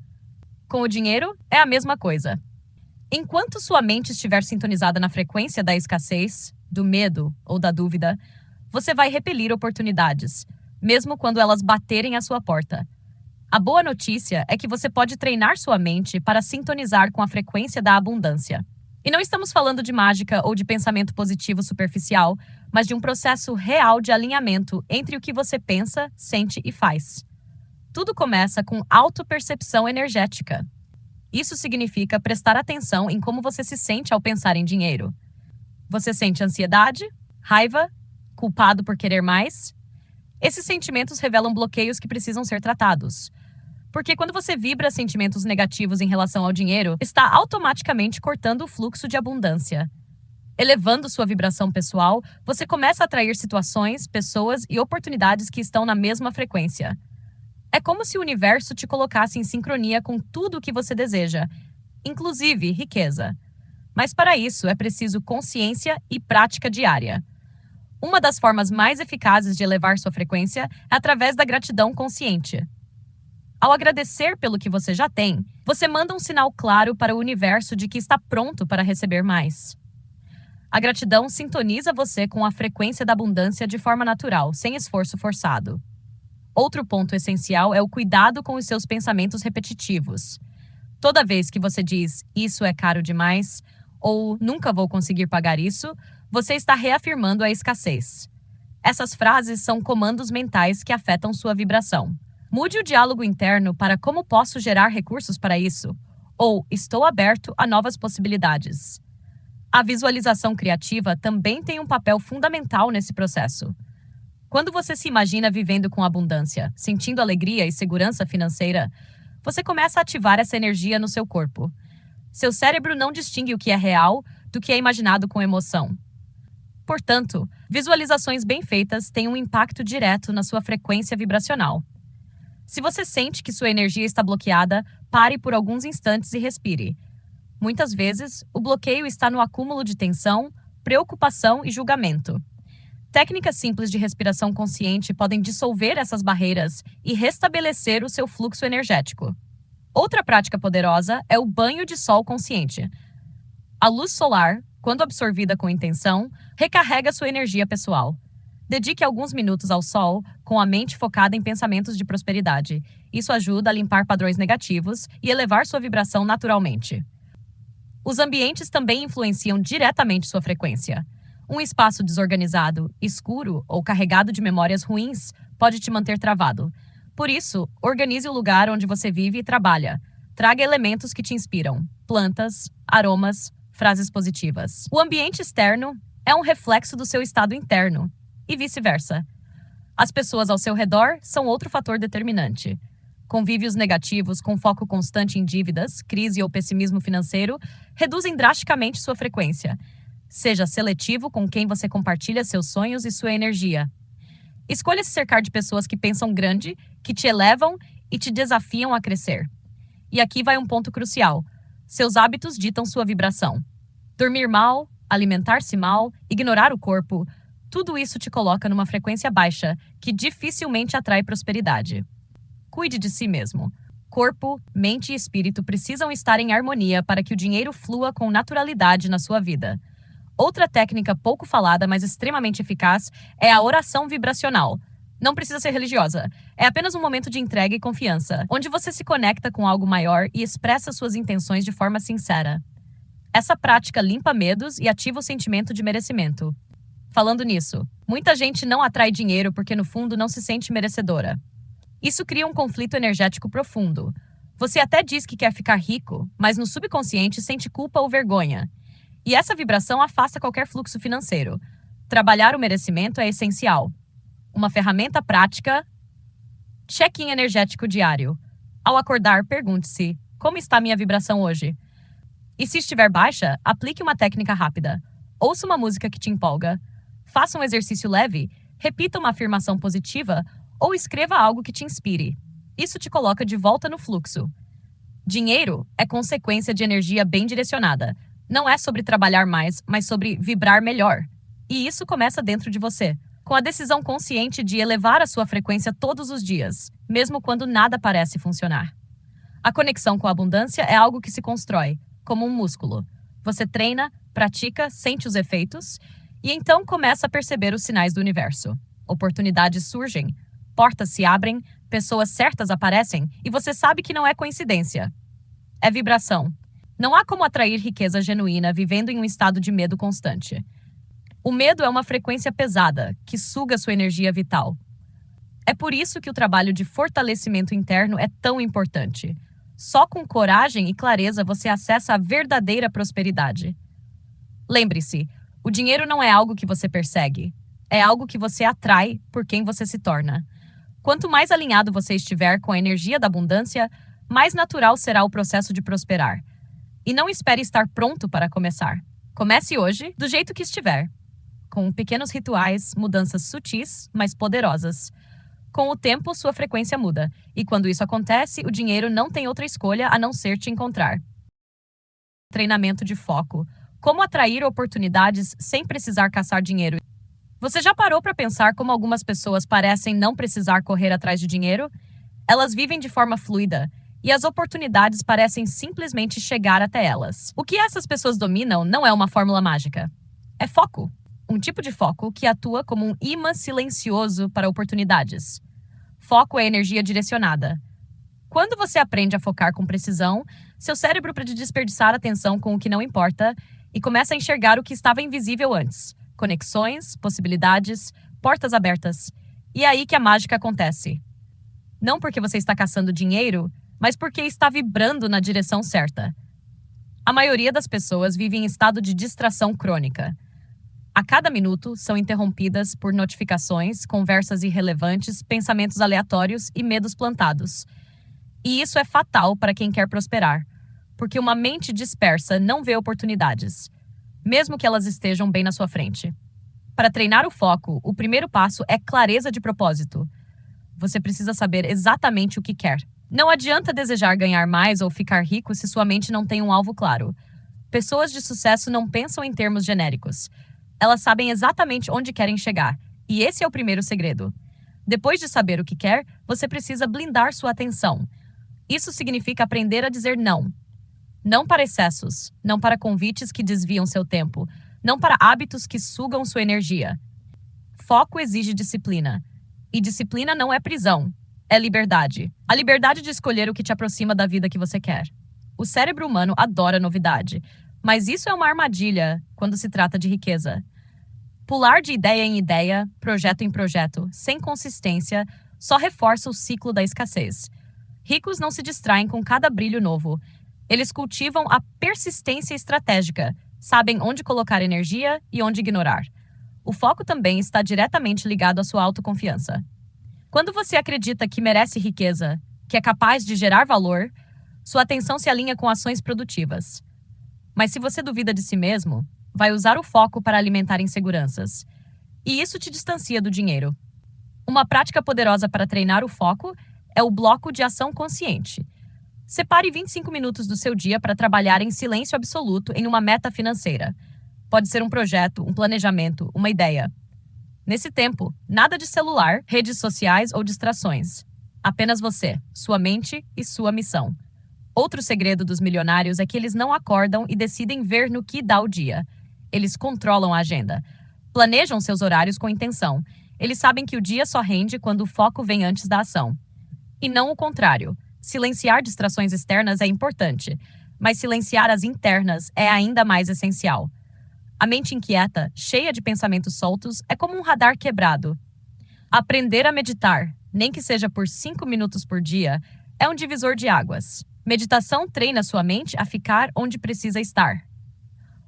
Com o dinheiro, é a mesma coisa. Enquanto sua mente estiver sintonizada na frequência da escassez, do medo ou da dúvida, você vai repelir oportunidades, mesmo quando elas baterem à sua porta. A boa notícia é que você pode treinar sua mente para sintonizar com a frequência da abundância. E não estamos falando de mágica ou de pensamento positivo superficial, mas de um processo real de alinhamento entre o que você pensa, sente e faz. Tudo começa com autopercepção energética. Isso significa prestar atenção em como você se sente ao pensar em dinheiro. Você sente ansiedade, raiva, culpado por querer mais? Esses sentimentos revelam bloqueios que precisam ser tratados. Porque quando você vibra sentimentos negativos em relação ao dinheiro, está automaticamente cortando o fluxo de abundância. Elevando sua vibração pessoal, você começa a atrair situações, pessoas e oportunidades que estão na mesma frequência. É como se o universo te colocasse em sincronia com tudo o que você deseja, inclusive riqueza. Mas para isso é preciso consciência e prática diária. Uma das formas mais eficazes de elevar sua frequência é através da gratidão consciente. Ao agradecer pelo que você já tem, você manda um sinal claro para o universo de que está pronto para receber mais. A gratidão sintoniza você com a frequência da abundância de forma natural, sem esforço forçado. Outro ponto essencial é o cuidado com os seus pensamentos repetitivos. Toda vez que você diz "isso é caro demais" ou "nunca vou conseguir pagar isso", você está reafirmando a escassez. Essas frases são comandos mentais que afetam sua vibração. Mude o diálogo interno para "como posso gerar recursos para isso?" ou "estou aberto a novas possibilidades." A visualização criativa também tem um papel fundamental nesse processo. Quando você se imagina vivendo com abundância, sentindo alegria e segurança financeira, você começa a ativar essa energia no seu corpo. Seu cérebro não distingue o que é real do que é imaginado com emoção. Portanto, visualizações bem feitas têm um impacto direto na sua frequência vibracional. Se você sente que sua energia está bloqueada, pare por alguns instantes e respire. Muitas vezes, o bloqueio está no acúmulo de tensão, preocupação e julgamento. Técnicas simples de respiração consciente podem dissolver essas barreiras e restabelecer o seu fluxo energético. Outra prática poderosa é o banho de sol consciente. A luz solar, quando absorvida com intenção, recarrega sua energia pessoal. Dedique alguns minutos ao sol, com a mente focada em pensamentos de prosperidade. Isso ajuda a limpar padrões negativos e elevar sua vibração naturalmente. Os ambientes também influenciam diretamente sua frequência. Um espaço desorganizado, escuro ou carregado de memórias ruins pode te manter travado. Por isso, organize o lugar onde você vive e trabalha. Traga elementos que te inspiram: plantas, aromas, frases positivas. O ambiente externo é um reflexo do seu estado interno, e vice-versa. As pessoas ao seu redor são outro fator determinante. Convívios negativos com foco constante em dívidas, crise ou pessimismo financeiro reduzem drasticamente sua frequência. Seja seletivo com quem você compartilha seus sonhos e sua energia. Escolha se cercar de pessoas que pensam grande, que te elevam e te desafiam a crescer. E aqui vai um ponto crucial. Seus hábitos ditam sua vibração. Dormir mal, alimentar-se mal, ignorar o corpo, tudo isso te coloca numa frequência baixa, que dificilmente atrai prosperidade. Cuide de si mesmo. Corpo, mente e espírito precisam estar em harmonia para que o dinheiro flua com naturalidade na sua vida. Outra técnica pouco falada, mas extremamente eficaz, é a oração vibracional. Não precisa ser religiosa. É apenas um momento de entrega e confiança, onde você se conecta com algo maior e expressa suas intenções de forma sincera. Essa prática limpa medos e ativa o sentimento de merecimento. Falando nisso, muita gente não atrai dinheiro porque no fundo não se sente merecedora. Isso cria um conflito energético profundo. Você até diz que quer ficar rico, mas no subconsciente sente culpa ou vergonha. E essa vibração afasta qualquer fluxo financeiro. Trabalhar o merecimento é essencial. Uma ferramenta prática: check-in energético diário. Ao acordar, pergunte-se: como está minha vibração hoje? E se estiver baixa, aplique uma técnica rápida. Ouça uma música que te empolga. Faça um exercício leve, repita uma afirmação positiva ou escreva algo que te inspire. Isso te coloca de volta no fluxo. Dinheiro é consequência de energia bem direcionada. Não é sobre trabalhar mais, mas sobre vibrar melhor. E isso começa dentro de você, com a decisão consciente de elevar a sua frequência todos os dias, mesmo quando nada parece funcionar. A conexão com a abundância é algo que se constrói, como um músculo. Você treina, pratica, sente os efeitos e então começa a perceber os sinais do universo. Oportunidades surgem, portas se abrem, pessoas certas aparecem e você sabe que não é coincidência. É vibração. Não há como atrair riqueza genuína vivendo em um estado de medo constante. O medo é uma frequência pesada, que suga sua energia vital. É por isso que o trabalho de fortalecimento interno é tão importante. Só com coragem e clareza você acessa a verdadeira prosperidade. Lembre-se, o dinheiro não é algo que você persegue. É algo que você atrai por quem você se torna. Quanto mais alinhado você estiver com a energia da abundância, mais natural será o processo de prosperar. E não espere estar pronto para começar. Comece hoje, do jeito que estiver. Com pequenos rituais, mudanças sutis, mas poderosas. Com o tempo, sua frequência muda. E quando isso acontece, o dinheiro não tem outra escolha a não ser te encontrar. Treinamento de foco. Como atrair oportunidades sem precisar caçar dinheiro? Você já parou para pensar como algumas pessoas parecem não precisar correr atrás de dinheiro? Elas vivem de forma fluida. E as oportunidades parecem simplesmente chegar até elas. O que essas pessoas dominam não é uma fórmula mágica. É foco. Um tipo de foco que atua como um imã silencioso para oportunidades. Foco é energia direcionada. Quando você aprende a focar com precisão, seu cérebro para de desperdiçar atenção com o que não importa e começa a enxergar o que estava invisível antes. Conexões, possibilidades, portas abertas. E é aí que a mágica acontece. Não porque você está caçando dinheiro, mas porque está vibrando na direção certa. A maioria das pessoas vive em estado de distração crônica. A cada minuto são interrompidas por notificações, conversas irrelevantes, pensamentos aleatórios e medos plantados. E isso é fatal para quem quer prosperar, porque uma mente dispersa não vê oportunidades, mesmo que elas estejam bem na sua frente. Para treinar o foco, o primeiro passo é clareza de propósito. Você precisa saber exatamente o que quer. Não adianta desejar ganhar mais ou ficar rico se sua mente não tem um alvo claro. Pessoas de sucesso não pensam em termos genéricos. Elas sabem exatamente onde querem chegar, e esse é o primeiro segredo. Depois de saber o que quer, você precisa blindar sua atenção. Isso significa aprender a dizer não. Não para excessos, não para convites que desviam seu tempo, não para hábitos que sugam sua energia. Foco exige disciplina. E disciplina não é prisão. É liberdade. A liberdade de escolher o que te aproxima da vida que você quer. O cérebro humano adora novidade, mas isso é uma armadilha quando se trata de riqueza. Pular de ideia em ideia, projeto em projeto, sem consistência, só reforça o ciclo da escassez. Ricos não se distraem com cada brilho novo. Eles cultivam a persistência estratégica, sabem onde colocar energia e onde ignorar. O foco também está diretamente ligado à sua autoconfiança. Quando você acredita que merece riqueza, que é capaz de gerar valor, sua atenção se alinha com ações produtivas. Mas se você duvida de si mesmo, vai usar o foco para alimentar inseguranças. E isso te distancia do dinheiro. Uma prática poderosa para treinar o foco é o bloco de ação consciente. Separe 25 minutos do seu dia para trabalhar em silêncio absoluto em uma meta financeira. Pode ser um projeto, um planejamento, uma ideia. Nesse tempo, nada de celular, redes sociais ou distrações. Apenas você, sua mente e sua missão. Outro segredo dos milionários é que eles não acordam e decidem ver no que dá o dia. Eles controlam a agenda. Planejam seus horários com intenção. Eles sabem que o dia só rende quando o foco vem antes da ação. E não o contrário. Silenciar distrações externas é importante, mas silenciar as internas é ainda mais essencial. A mente inquieta, cheia de pensamentos soltos, é como um radar quebrado. Aprender a meditar, nem que seja por 5 minutos por dia, é um divisor de águas. Meditação treina sua mente a ficar onde precisa estar.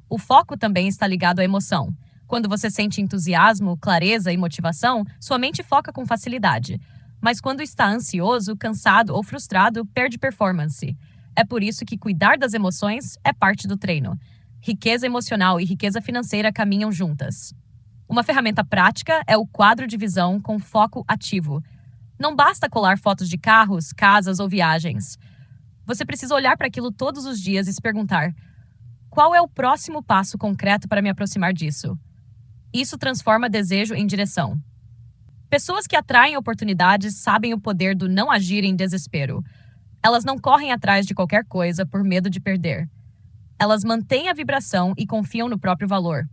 O foco também está ligado à emoção. Quando você sente entusiasmo, clareza e motivação, sua mente foca com facilidade. Mas quando está ansioso, cansado ou frustrado, perde performance. É por isso que cuidar das emoções é parte do treino. Riqueza emocional e riqueza financeira caminham juntas. Uma ferramenta prática é o quadro de visão com foco ativo. Não basta colar fotos de carros, casas ou viagens. Você precisa olhar para aquilo todos os dias e se perguntar: qual é o próximo passo concreto para me aproximar disso? Isso transforma desejo em direção. Pessoas que atraem oportunidades sabem o poder do não agir em desespero. Elas não correm atrás de qualquer coisa por medo de perder. Elas mantêm a vibração e confiam no próprio valor.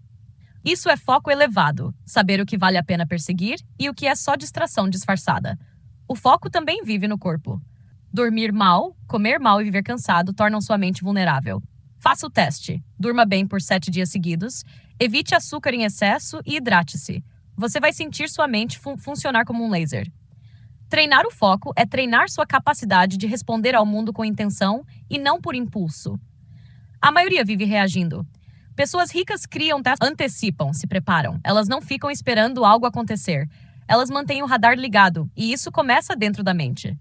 Isso é foco elevado, saber o que vale a pena perseguir e o que é só distração disfarçada. O foco também vive no corpo. Dormir mal, comer mal e viver cansado tornam sua mente vulnerável. Faça o teste. Durma bem por 7 dias seguidos, evite açúcar em excesso e hidrate-se. Você vai sentir sua mente funcionar como um laser. Treinar o foco é treinar sua capacidade de responder ao mundo com intenção e não por impulso. A maioria vive reagindo. Pessoas ricas criam testes, antecipam, se preparam. Elas não ficam esperando algo acontecer. Elas mantêm o radar ligado, e isso começa dentro da mente.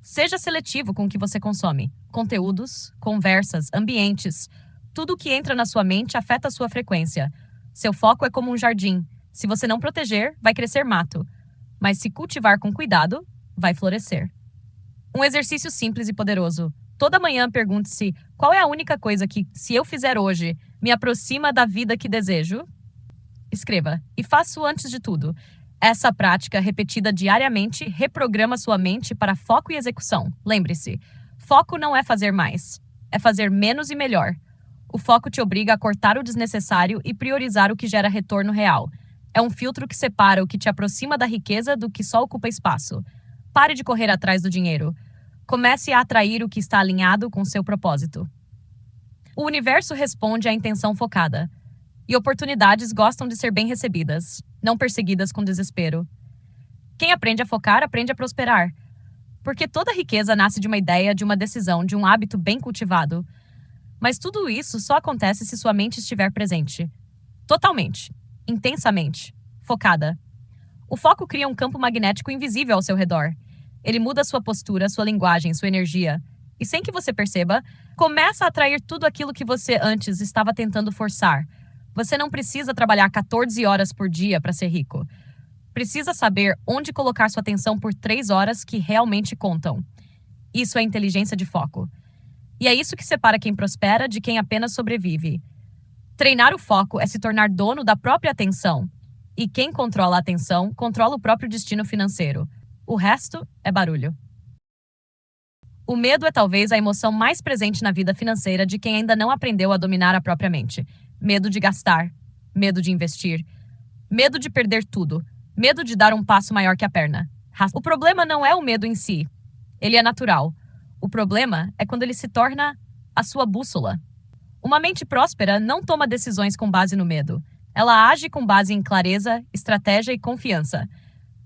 Seja seletivo com o que você consome. Conteúdos, conversas, ambientes. Tudo o que entra na sua mente afeta a sua frequência. Seu foco é como um jardim. Se você não proteger, vai crescer mato. Mas se cultivar com cuidado, vai florescer. Um exercício simples e poderoso. Toda manhã pergunte-se: qual é a única coisa que, se eu fizer hoje, me aproxima da vida que desejo? Escreva. E faça-o antes de tudo. Essa prática, repetida diariamente, reprograma sua mente para foco e execução. Lembre-se, foco não é fazer mais, é fazer menos e melhor. O foco te obriga a cortar o desnecessário e priorizar o que gera retorno real. É um filtro que separa o que te aproxima da riqueza do que só ocupa espaço. Pare de correr atrás do dinheiro. Comece a atrair o que está alinhado com seu propósito. O universo responde à intenção focada. E oportunidades gostam de ser bem recebidas, não perseguidas com desespero. Quem aprende a focar, aprende a prosperar. Porque toda riqueza nasce de uma ideia, de uma decisão, de um hábito bem cultivado. Mas tudo isso só acontece se sua mente estiver presente. Totalmente, intensamente, focada. O foco cria um campo magnético invisível ao seu redor. Ele muda sua postura, sua linguagem, sua energia. E sem que você perceba, começa a atrair tudo aquilo que você antes estava tentando forçar. Você não precisa trabalhar 14 horas por dia para ser rico. Precisa saber onde colocar sua atenção por 3 horas que realmente contam. Isso é inteligência de foco. E é isso que separa quem prospera de quem apenas sobrevive. Treinar o foco é se tornar dono da própria atenção. E quem controla a atenção, controla o próprio destino financeiro. O resto é barulho. O medo é talvez a emoção mais presente na vida financeira de quem ainda não aprendeu a dominar a própria mente. Medo de gastar, medo de investir, medo de perder tudo, medo de dar um passo maior que a perna. O problema não é o medo em si. Ele é natural. O problema é quando ele se torna a sua bússola. Uma mente próspera não toma decisões com base no medo. Ela age com base em clareza, estratégia e confiança.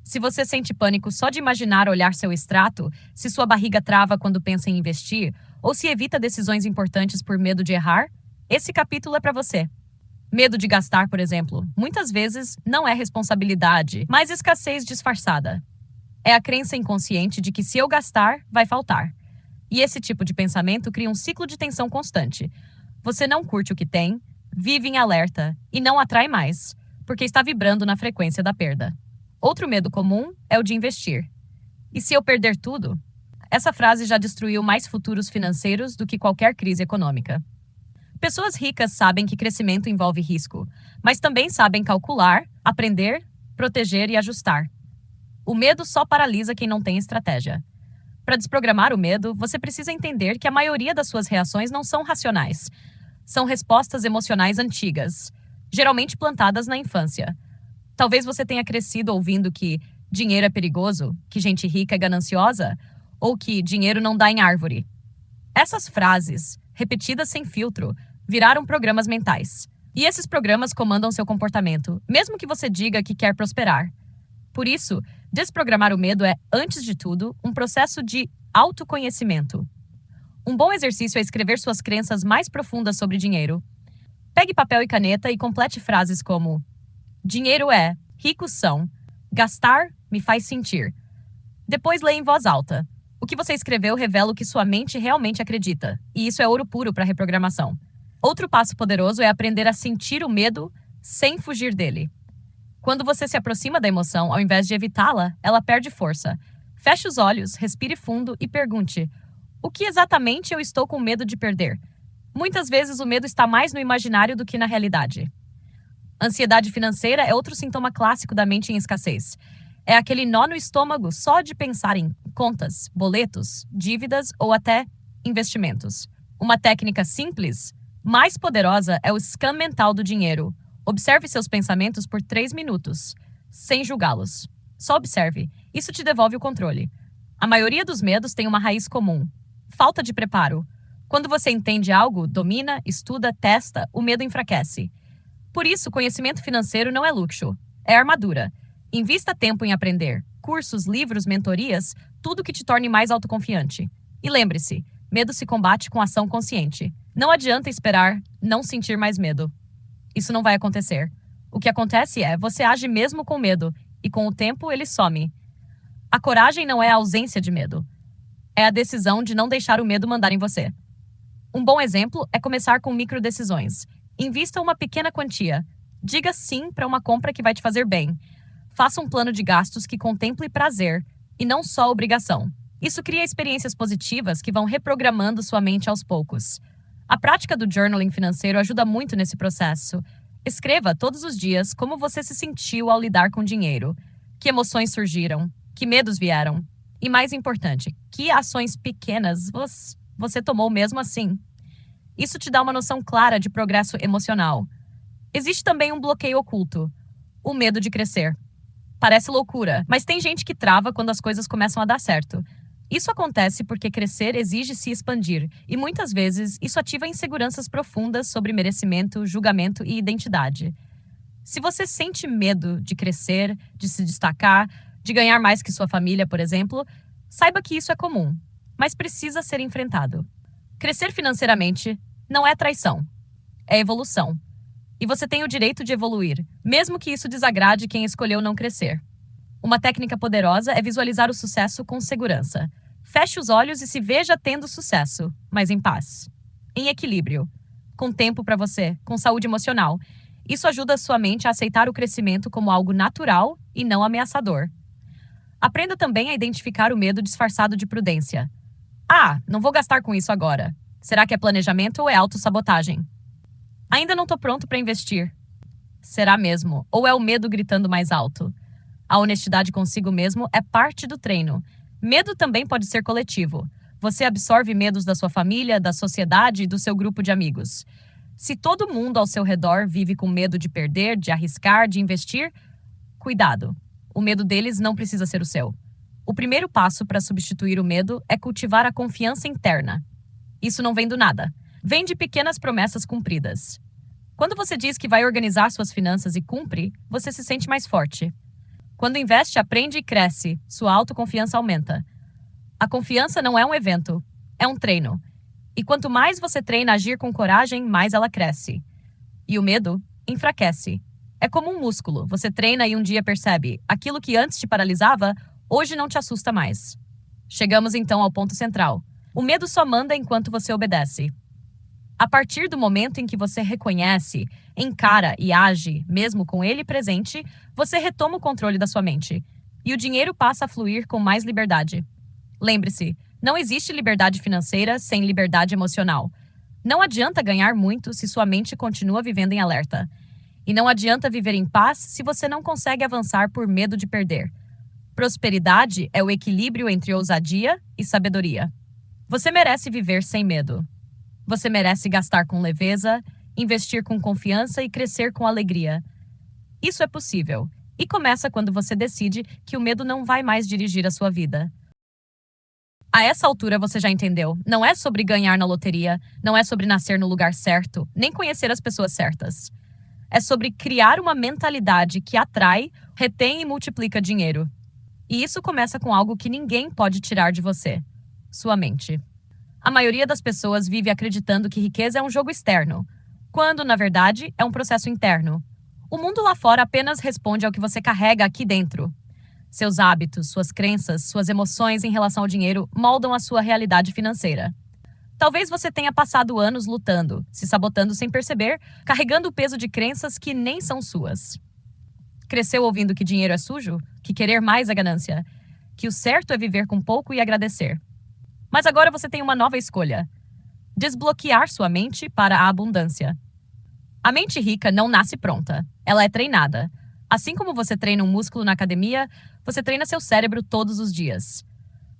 Se você sente pânico só de imaginar olhar seu extrato, se sua barriga trava quando pensa em investir, ou se evita decisões importantes por medo de errar, esse capítulo é para você. Medo de gastar, por exemplo, muitas vezes não é responsabilidade, mas escassez disfarçada. É a crença inconsciente de que se eu gastar, vai faltar. E esse tipo de pensamento cria um ciclo de tensão constante. Você não curte o que tem, vive em alerta e não atrai mais, porque está vibrando na frequência da perda. Outro medo comum é o de investir. E se eu perder tudo? Essa frase já destruiu mais futuros financeiros do que qualquer crise econômica. Pessoas ricas sabem que crescimento envolve risco, mas também sabem calcular, aprender, proteger e ajustar. O medo só paralisa quem não tem estratégia. Para desprogramar o medo, você precisa entender que a maioria das suas reações não são racionais. São respostas emocionais antigas, geralmente plantadas na infância. Talvez você tenha crescido ouvindo que dinheiro é perigoso, que gente rica é gananciosa, ou que dinheiro não dá em árvore. Essas frases, repetidas sem filtro, viraram programas mentais. E esses programas comandam seu comportamento, mesmo que você diga que quer prosperar. Por isso, desprogramar o medo é, antes de tudo, um processo de autoconhecimento. Um bom exercício é escrever suas crenças mais profundas sobre dinheiro. Pegue papel e caneta e complete frases como: dinheiro é, ricos são, gastar me faz sentir. Depois leia em voz alta. O que você escreveu revela o que sua mente realmente acredita, e isso é ouro puro para reprogramação. Outro passo poderoso é aprender a sentir o medo sem fugir dele. Quando você se aproxima da emoção, ao invés de evitá-la, ela perde força. Feche os olhos, respire fundo e pergunte: o que exatamente eu estou com medo de perder? Muitas vezes o medo está mais no imaginário do que na realidade. Ansiedade financeira é outro sintoma clássico da mente em escassez. É aquele nó no estômago só de pensar em contas, boletos, dívidas ou até investimentos. Uma técnica simples, mais poderosa, é o scan mental do dinheiro. Observe seus pensamentos por 3 minutos, sem julgá-los. Só observe. Isso te devolve o controle. A maioria dos medos tem uma raiz comum: falta de preparo. Quando você entende algo, domina, estuda, testa, o medo enfraquece. Por isso, conhecimento financeiro não é luxo, é armadura. Invista tempo em aprender. Cursos, livros, mentorias, tudo que te torne mais autoconfiante. E lembre-se, medo se combate com ação consciente. Não adianta esperar não sentir mais medo. Isso não vai acontecer. O que acontece é, você age mesmo com medo, e com o tempo ele some. A coragem não é a ausência de medo. É a decisão de não deixar o medo mandar em você. Um bom exemplo é começar com microdecisões. Invista uma pequena quantia. Diga sim para uma compra que vai te fazer bem. Faça um plano de gastos que contemple prazer, e não só obrigação. Isso cria experiências positivas que vão reprogramando sua mente aos poucos. A prática do journaling financeiro ajuda muito nesse processo. Escreva todos os dias como você se sentiu ao lidar com dinheiro, que emoções surgiram, que medos vieram e, mais importante, que ações pequenas você tomou mesmo assim. Isso te dá uma noção clara de progresso emocional. Existe também um bloqueio oculto: o medo de crescer. Parece loucura, mas tem gente que trava quando as coisas começam a dar certo. Isso acontece porque crescer exige se expandir, e muitas vezes isso ativa inseguranças profundas sobre merecimento, julgamento e identidade. Se você sente medo de crescer, de se destacar, de ganhar mais que sua família, por exemplo, saiba que isso é comum, mas precisa ser enfrentado. Crescer financeiramente não é traição, é evolução. E você tem o direito de evoluir, mesmo que isso desagrade quem escolheu não crescer. Uma técnica poderosa é visualizar o sucesso com segurança. Feche os olhos e se veja tendo sucesso, mas em paz, em equilíbrio, com tempo para você, com saúde emocional. Isso ajuda a sua mente a aceitar o crescimento como algo natural e não ameaçador. Aprenda também a identificar o medo disfarçado de prudência. Ah, não vou gastar com isso agora. Será que é planejamento ou é autossabotagem? Ainda não estou pronto para investir. Será mesmo? Ou é o medo gritando mais alto? A honestidade consigo mesmo é parte do treino. Medo também pode ser coletivo. Você absorve medos da sua família, da sociedade e do seu grupo de amigos. Se todo mundo ao seu redor vive com medo de perder, de arriscar, de investir, cuidado. O medo deles não precisa ser o seu. O primeiro passo para substituir o medo é cultivar a confiança interna. Isso não vem do nada. Vem de pequenas promessas cumpridas. Quando você diz que vai organizar suas finanças e cumpre, você se sente mais forte. Quando investe, aprende e cresce, sua autoconfiança aumenta. A confiança não é um evento, é um treino. E quanto mais você treina a agir com coragem, mais ela cresce. E o medo enfraquece. É como um músculo, você treina e um dia percebe, aquilo que antes te paralisava, Hoje não te assusta mais. Chegamos então ao ponto central. O medo só manda enquanto você obedece. A partir do momento em que você reconhece, encara e age, mesmo com ele presente, você retoma o controle da sua mente. E o dinheiro passa a fluir com mais liberdade. Lembre-se, não existe liberdade financeira sem liberdade emocional. Não adianta ganhar muito se sua mente continua vivendo em alerta. E não adianta viver em paz se você não consegue avançar por medo de perder. Prosperidade é o equilíbrio entre ousadia e sabedoria. Você merece viver sem medo. Você merece gastar com leveza, investir com confiança e crescer com alegria. Isso é possível, e começa quando você decide que o medo não vai mais dirigir a sua vida. A essa altura você já entendeu, não é sobre ganhar na loteria, não é sobre nascer no lugar certo, nem conhecer as pessoas certas. É sobre criar uma mentalidade que atrai, retém e multiplica dinheiro. E isso começa com algo que ninguém pode tirar de você: sua mente. A maioria das pessoas vive acreditando que riqueza é um jogo externo, quando, na verdade, é um processo interno. O mundo lá fora apenas responde ao que você carrega aqui dentro. Seus hábitos, suas crenças, suas emoções em relação ao dinheiro moldam a sua realidade financeira. Talvez você tenha passado anos lutando, se sabotando sem perceber, carregando o peso de crenças que nem são suas. Cresceu ouvindo que dinheiro é sujo, que querer mais é ganância, que o certo é viver com pouco e agradecer. Mas agora você tem uma nova escolha: desbloquear sua mente para a abundância. A mente rica não nasce pronta, ela é treinada. Assim como você treina um músculo na academia, você treina seu cérebro todos os dias.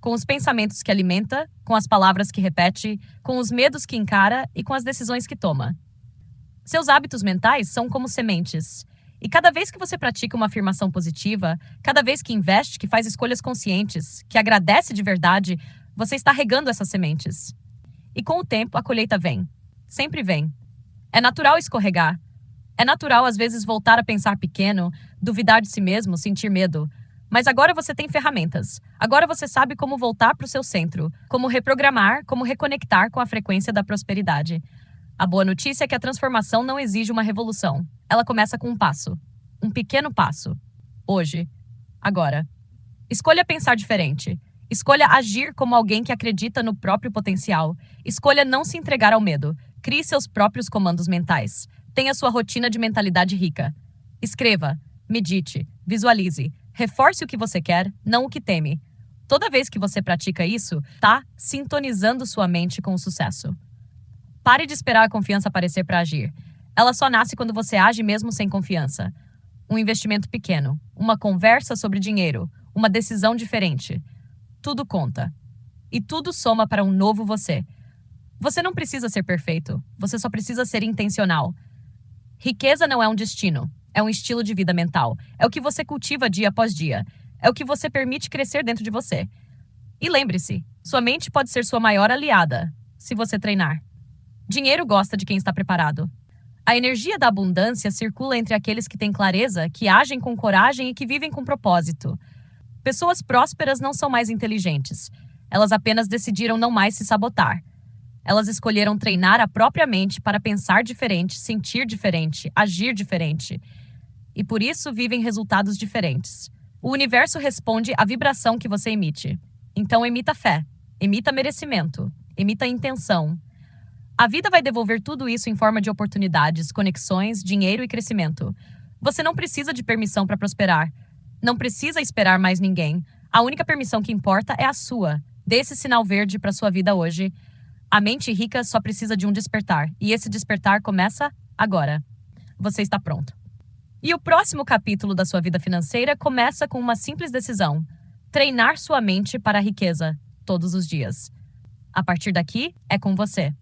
Com os pensamentos que alimenta, com as palavras que repete, com os medos que encara e com as decisões que toma. Seus hábitos mentais são como sementes. E cada vez que você pratica uma afirmação positiva, cada vez que investe, que faz escolhas conscientes, que agradece de verdade, você está regando essas sementes. E com o tempo, a colheita vem. Sempre vem. É natural escorregar. É natural, às vezes, voltar a pensar pequeno, duvidar de si mesmo, sentir medo. Mas agora você tem ferramentas. Agora você sabe como voltar para o seu centro, como reprogramar, como reconectar com a frequência da prosperidade. A boa notícia é que a transformação não exige uma revolução. Ela começa com um passo. Um pequeno passo. Hoje. Agora. Escolha pensar diferente. Escolha agir como alguém que acredita no próprio potencial. Escolha não se entregar ao medo. Crie seus próprios comandos mentais. Tenha sua rotina de mentalidade rica. Escreva, medite, visualize. Reforce o que você quer, não o que teme. Toda vez que você pratica isso, está sintonizando sua mente com o sucesso. Pare de esperar a confiança aparecer para agir. Ela só nasce quando você age mesmo sem confiança. Um investimento pequeno, uma conversa sobre dinheiro, uma decisão diferente. Tudo conta. E tudo soma para um novo você. Você não precisa ser perfeito, você só precisa ser intencional. Riqueza não é um destino, é um estilo de vida mental. É o que você cultiva dia após dia. É o que você permite crescer dentro de você. E lembre-se, sua mente pode ser sua maior aliada, se você treinar. Dinheiro gosta de quem está preparado. A energia da abundância circula entre aqueles que têm clareza, que agem com coragem e que vivem com propósito. Pessoas prósperas não são mais inteligentes. Elas apenas decidiram não mais se sabotar. Elas escolheram treinar a própria mente para pensar diferente, sentir diferente, agir diferente. E por isso vivem resultados diferentes. O universo responde à vibração que você emite. Então emita fé, emita merecimento, emita intenção. A vida vai devolver tudo isso em forma de oportunidades, conexões, dinheiro e crescimento. Você não precisa de permissão para prosperar. Não precisa esperar mais ninguém. A única permissão que importa é a sua. Dê esse sinal verde para sua vida hoje. A mente rica só precisa de um despertar. E esse despertar começa agora. Você está pronto. E o próximo capítulo da sua vida financeira começa com uma simples decisão: treinar sua mente para a riqueza, todos os dias. A partir daqui, é com você.